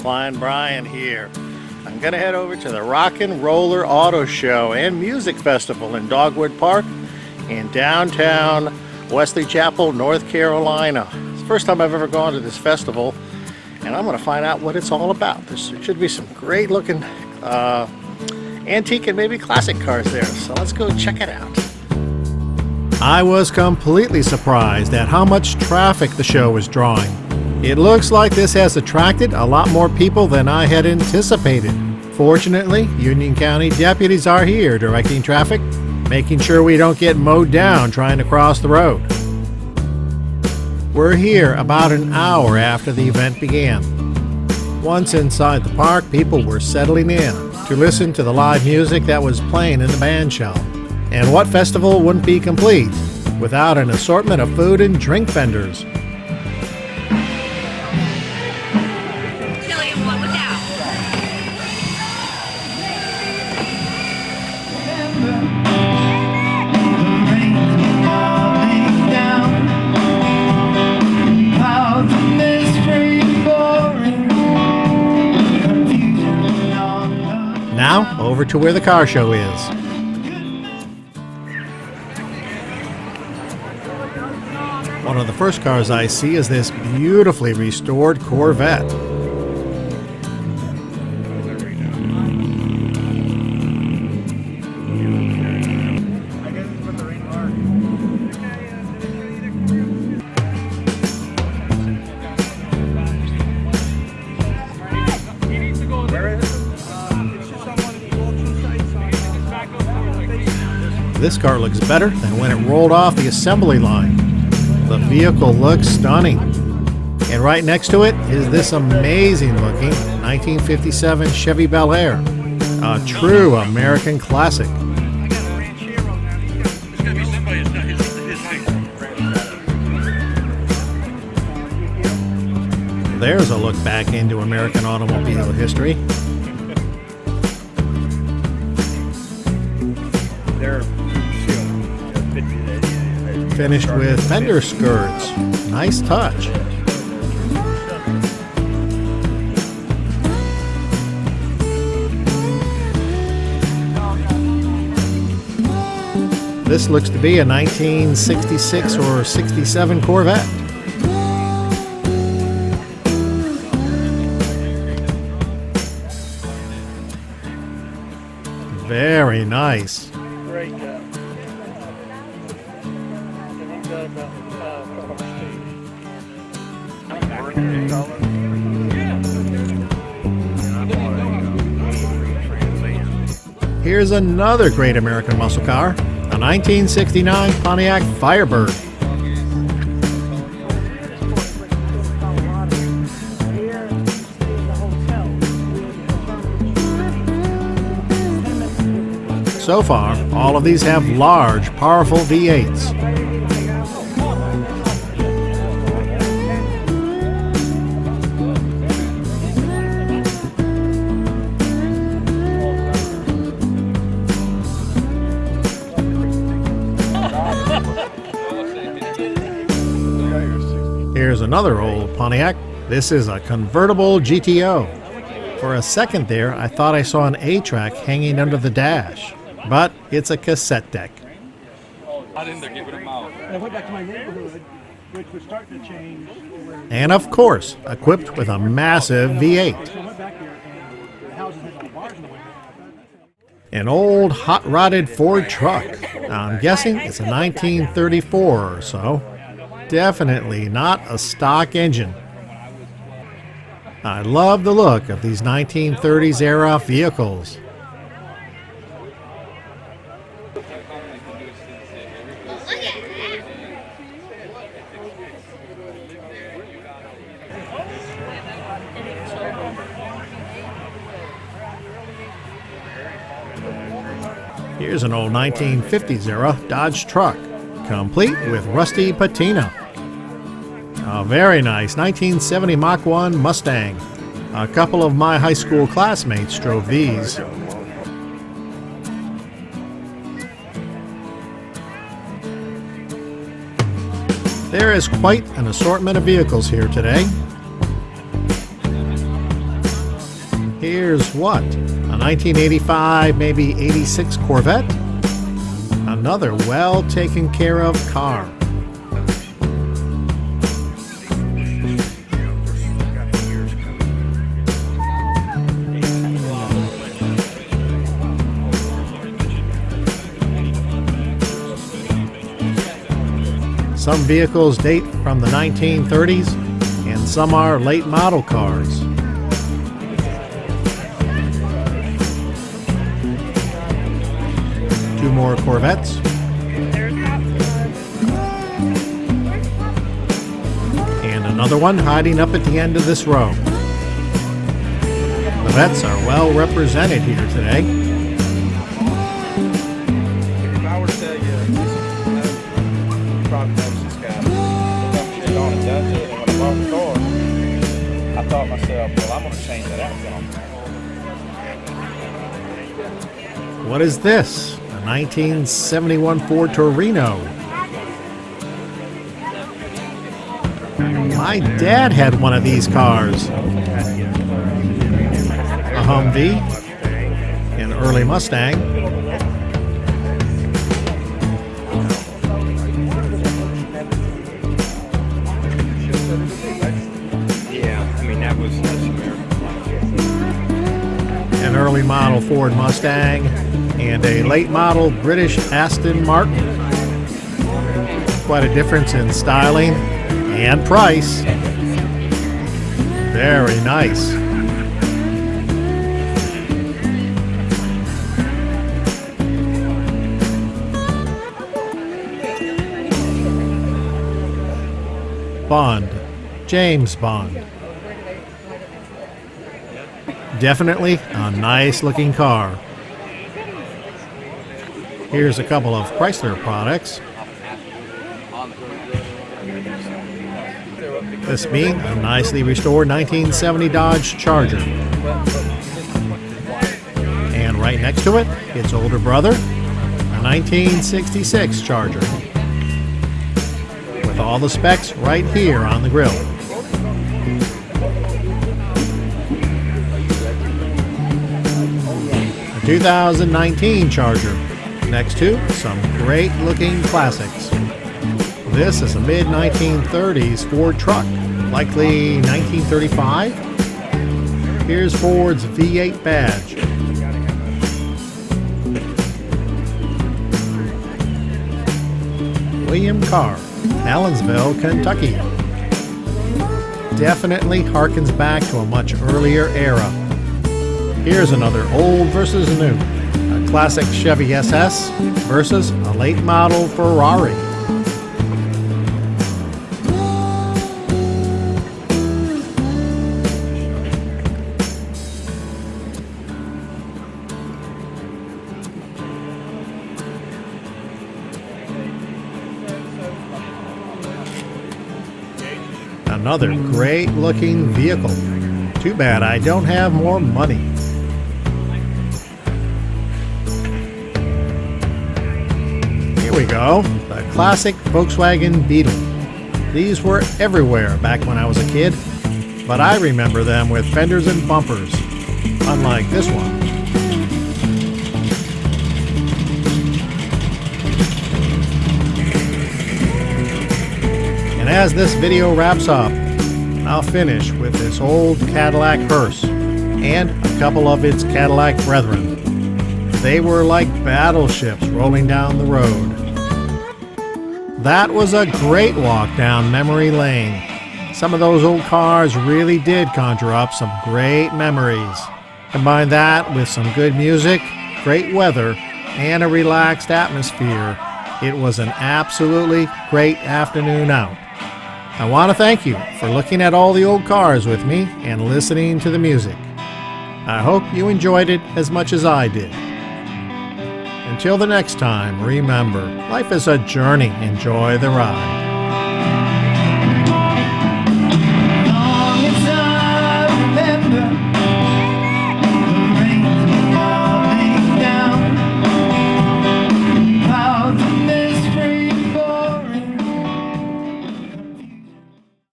Flying Brian here. I'm going to head over to the Rock and Roller Auto Show and Music Festival in Dogwood Park in downtown Wesley Chapel, North Carolina. It's the first time I've ever gone to this festival, and I'm going to find out what it's all about. There should be some great looking antique and maybe classic cars there, so let's go check it out. I was completely surprised at how much traffic the show was drawing. It looks like this has attracted a lot more people than I had anticipated. Fortunately, Union County deputies are here directing traffic, making sure we don't get mowed down trying to cross the road. We're here about an hour after the event began. Once inside the park, people were settling in to listen to the live music that was playing in the band shell. And what festival wouldn't be complete without an assortment of food and drink vendors? Now, over to where the car show is. One of the first cars I see is this beautifully restored Corvette. This car looks better than when it rolled off the assembly line. The vehicle looks stunning. And right next to it is this amazing looking 1957 Chevy Bel Air, a true American classic. There's a look back into American automobile history. Finished with fender skirts. Nice touch. This looks to be a 1966 or 67 Corvette. Very nice. Here's another great American muscle car, a 1969 Pontiac Firebird. So far, all of these have large, powerful V8s. Here's another old Pontiac. This is a convertible GTO. For a second there, I thought I saw an A-track hanging under the dash, but it's a cassette deck. And of course, equipped with a massive V8. An old hot-rodded Ford truck. I'm guessing it's a 1934 or so. Definitely not a stock engine. I love the look of these 1930s era vehicles. Here's an old 1950s era Dodge truck, complete with rusty patina. A very nice 1970 Mach 1 Mustang. A couple of my high school classmates drove these. There is quite an assortment of vehicles here today. Here's what? A 1985, maybe 86 Corvette? Another well taken care of car. Some vehicles date from the 1930s, and some are late model cars. Two more Corvettes. And another one hiding up at the end of this row. The vets are well represented here today. If I were to tell you, you probably noticed this guy. Shit on and done to it, and when I bought the car, I thought to myself, well, I'm going to change that outfit on there. What is this? A 1971 Ford Torino. My dad had one of these cars. A Humvee, an early Mustang, an early model Ford Mustang, and a late model British Aston Martin. Quite a difference in styling and price. Very nice. Bond, James Bond. Definitely a nice looking car. Here's a couple of Chrysler products. This being a nicely restored 1970 Dodge Charger. And right next to it, its older brother, a 1966 Charger. With all the specs right here on the grill. A 2019 Charger, next to some great looking classics. This is a mid-1930s Ford truck, likely 1935. Here's Ford's V8 badge. William Carr, Allensville, Kentucky. Definitely harkens back to a much earlier era. Here's another old versus new. A classic Chevy SS versus a late model Ferrari. Another great looking vehicle. Too bad I don't have more money. Here we go, the classic Volkswagen Beetle. These were everywhere back when I was a kid, but I remember them with fenders and bumpers, unlike this one. And as this video wraps up, I'll finish with this old Cadillac hearse and a couple of its Cadillac brethren. They were like battleships rolling down the road. That was a great walk down memory lane. Some of those old cars really did conjure up some great memories. Combine that with some good music, great weather, and a relaxed atmosphere. It was an absolutely great afternoon out. I want to thank you for looking at all the old cars with me and listening to the music. I hope you enjoyed it as much as I did. Until the next time, remember, life is a journey. Enjoy the ride.